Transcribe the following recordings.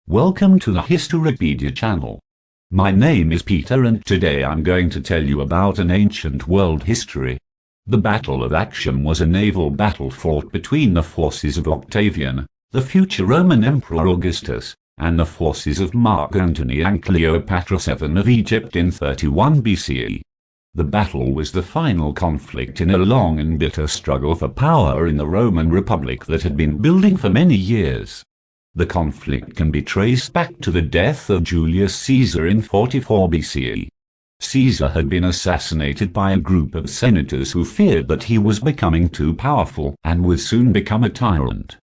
Welcome to the Historypedia channel. My name is Peter and today I'm going to tell you about an ancient world history. The Battle of Actium was a naval battle fought between the forces of Octavian, the future Roman Emperor Augustus, and the forces of Mark Antony and Cleopatra VII of Egypt in 31 BCE. The battle was the final conflict in a long and bitter struggle for power in the Roman Republic that had been building for many years. The conflict can be traced back to the death of Julius Caesar in 44 BCE. Caesar had been assassinated by a group of senators who feared that he was becoming too powerful and would soon become a tyrant.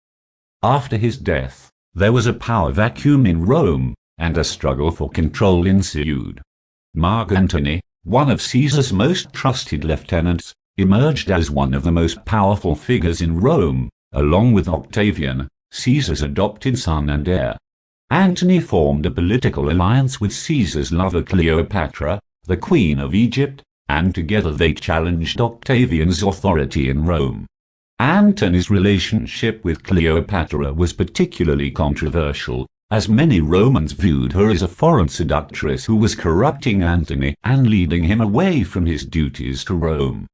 After his death, there was a power vacuum in Rome, and a struggle for control ensued. Mark Antony, one of Caesar's most trusted lieutenants, emerged as one of the most powerful figures in Rome, along with Octavian, Caesar's adopted son and heir. Antony formed a political alliance with Caesar's lover Cleopatra, the Queen of Egypt, and together they challenged Octavian's authority in Rome. Antony's relationship with Cleopatra was particularly controversial, as many Romans viewed her as a foreign seductress who was corrupting Antony and leading him away from his duties to Rome.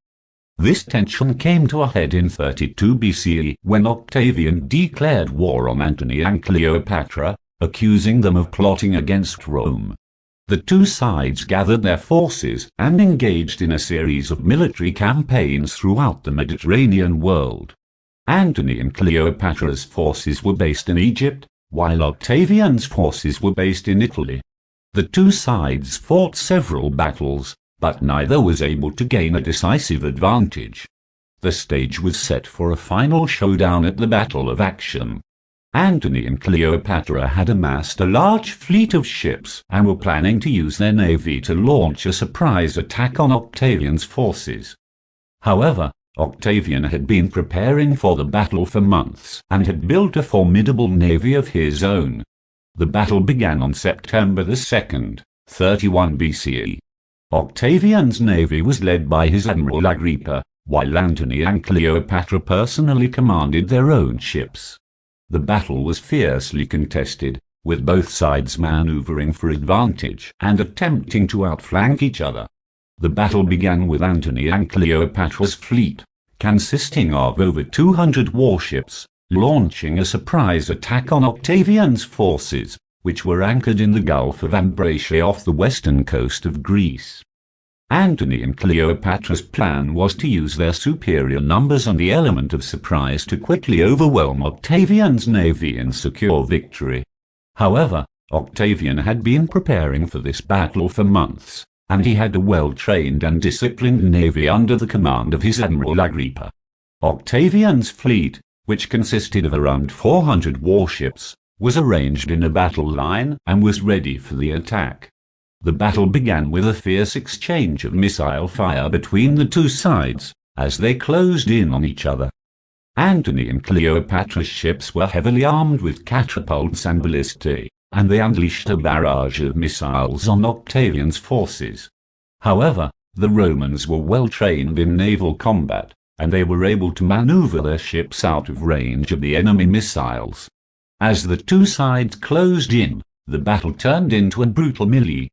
This tension came to a head in 32 BCE when Octavian declared war on Antony and Cleopatra, accusing them of plotting against Rome. The two sides gathered their forces and engaged in a series of military campaigns throughout the Mediterranean world. Antony and Cleopatra's forces were based in Egypt, while Octavian's forces were based in Italy. The two sides fought several battles, but neither was able to gain a decisive advantage. The stage was set for a final showdown at the Battle of Actium. Antony and Cleopatra had amassed a large fleet of ships and were planning to use their navy to launch a surprise attack on Octavian's forces. However, Octavian had been preparing for the battle for months and had built a formidable navy of his own. The battle began on September 2, 31 BCE. Octavian's navy was led by his admiral Agrippa, while Antony and Cleopatra personally commanded their own ships. The battle was fiercely contested, with both sides maneuvering for advantage and attempting to outflank each other. The battle began with Antony and Cleopatra's fleet, consisting of over 200 warships, launching a surprise attack on Octavian's forces, which were anchored in the Gulf of Ambracia off the western coast of Greece. Antony and Cleopatra's plan was to use their superior numbers and the element of surprise to quickly overwhelm Octavian's navy and secure victory. However, Octavian had been preparing for this battle for months, and he had a well-trained and disciplined navy under the command of his admiral Agrippa. Octavian's fleet, which consisted of around 400 warships, was arranged in a battle line and was ready for the attack. The battle began with a fierce exchange of missile fire between the two sides, as they closed in on each other. Antony and Cleopatra's ships were heavily armed with catapults and ballistae, and they unleashed a barrage of missiles on Octavian's forces. However, the Romans were well trained in naval combat, and they were able to maneuver their ships out of range of the enemy missiles. As the two sides closed in, the battle turned into a brutal melee.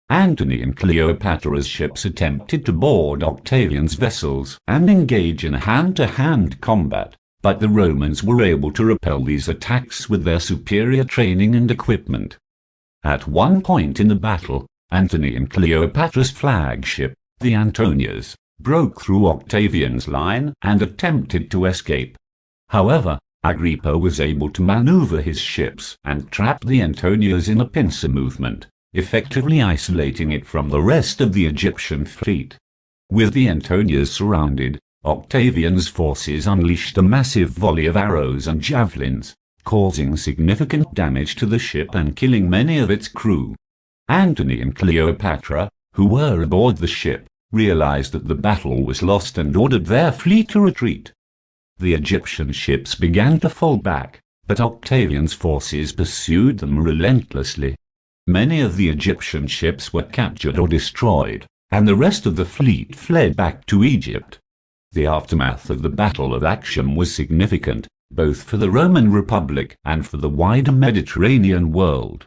Antony and Cleopatra's ships attempted to board Octavian's vessels and engage in hand-to-hand combat, but the Romans were able to repel these attacks with their superior training and equipment. At one point in the battle, Antony and Cleopatra's flagship, the Antonias, broke through Octavian's line and attempted to escape. However, Agrippa was able to maneuver his ships and trap the Antonias in a pincer movement, effectively isolating it from the rest of the Egyptian fleet. With the Antonias surrounded, Octavian's forces unleashed a massive volley of arrows and javelins, causing significant damage to the ship and killing many of its crew. Antony and Cleopatra, who were aboard the ship, realized that the battle was lost and ordered their fleet to retreat. The Egyptian ships began to fall back, but Octavian's forces pursued them relentlessly. Many of the Egyptian ships were captured or destroyed, and the rest of the fleet fled back to Egypt. The aftermath of the Battle of Actium was significant, both for the Roman Republic and for the wider Mediterranean world.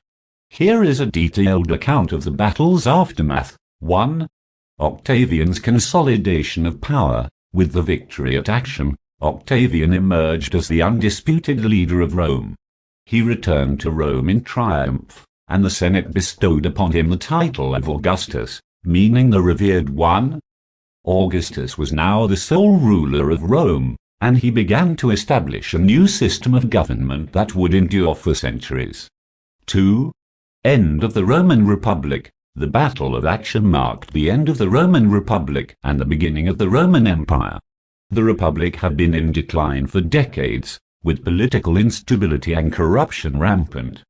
Here is a detailed account of the battle's aftermath. 1. Octavian's consolidation of power. With the victory at Actium, Octavian emerged as the undisputed leader of Rome. He returned to Rome in triumph, and the Senate bestowed upon him the title of Augustus, meaning the revered one. Augustus was now the sole ruler of Rome, and he began to establish a new system of government that would endure for centuries. 2. End of the Roman Republic. The Battle of Actium marked the end of the Roman Republic and the beginning of the Roman Empire. The Republic had been in decline for decades, with political instability and corruption rampant.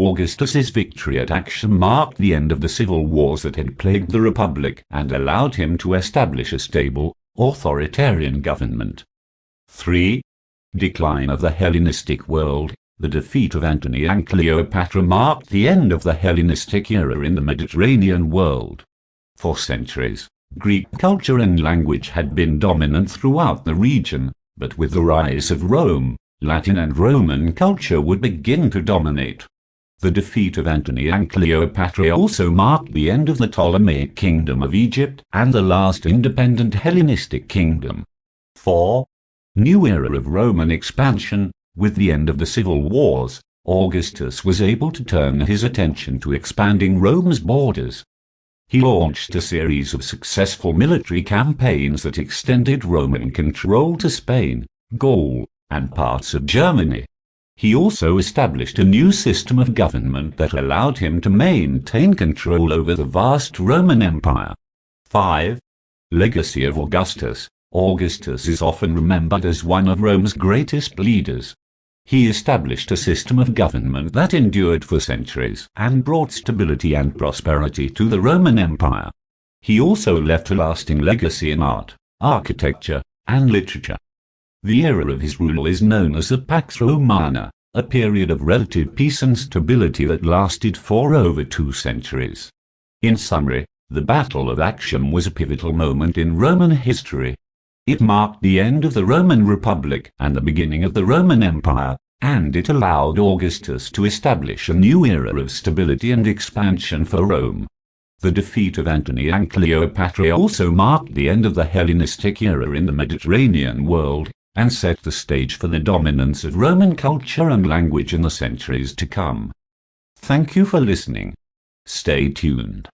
Augustus's victory at Actium marked the end of the civil wars that had plagued the Republic and allowed him to establish a stable, authoritarian government. 3. Decline of the Hellenistic world. The defeat of Antony and Cleopatra marked the end of the Hellenistic era in the Mediterranean world. For centuries, Greek culture and language had been dominant throughout the region, but with the rise of Rome, Latin and Roman culture would begin to dominate. The defeat of Antony and Cleopatra also marked the end of the Ptolemaic kingdom of Egypt and the last independent Hellenistic kingdom. 4. New era of Roman expansion. With the end of the civil wars, Augustus was able to turn his attention to expanding Rome's borders. He launched a series of successful military campaigns that extended Roman control to Spain, Gaul, and parts of Germany. He also established a new system of government that allowed him to maintain control over the vast Roman Empire. 5. Legacy of Augustus. Augustus is often remembered as one of Rome's greatest leaders. He established a system of government that endured for centuries and brought stability and prosperity to the Roman Empire. He also left a lasting legacy in art, architecture, and literature. The era of his rule is known as the Pax Romana, a period of relative peace and stability that lasted for over 2 centuries. In summary, the Battle of Actium was a pivotal moment in Roman history. It marked the end of the Roman Republic and the beginning of the Roman Empire, and it allowed Augustus to establish a new era of stability and expansion for Rome. The defeat of Antony and Cleopatra also marked the end of the Hellenistic era in the Mediterranean world, and set the stage for the dominance of Roman culture and language in the centuries to come. Thank you for listening. Stay tuned.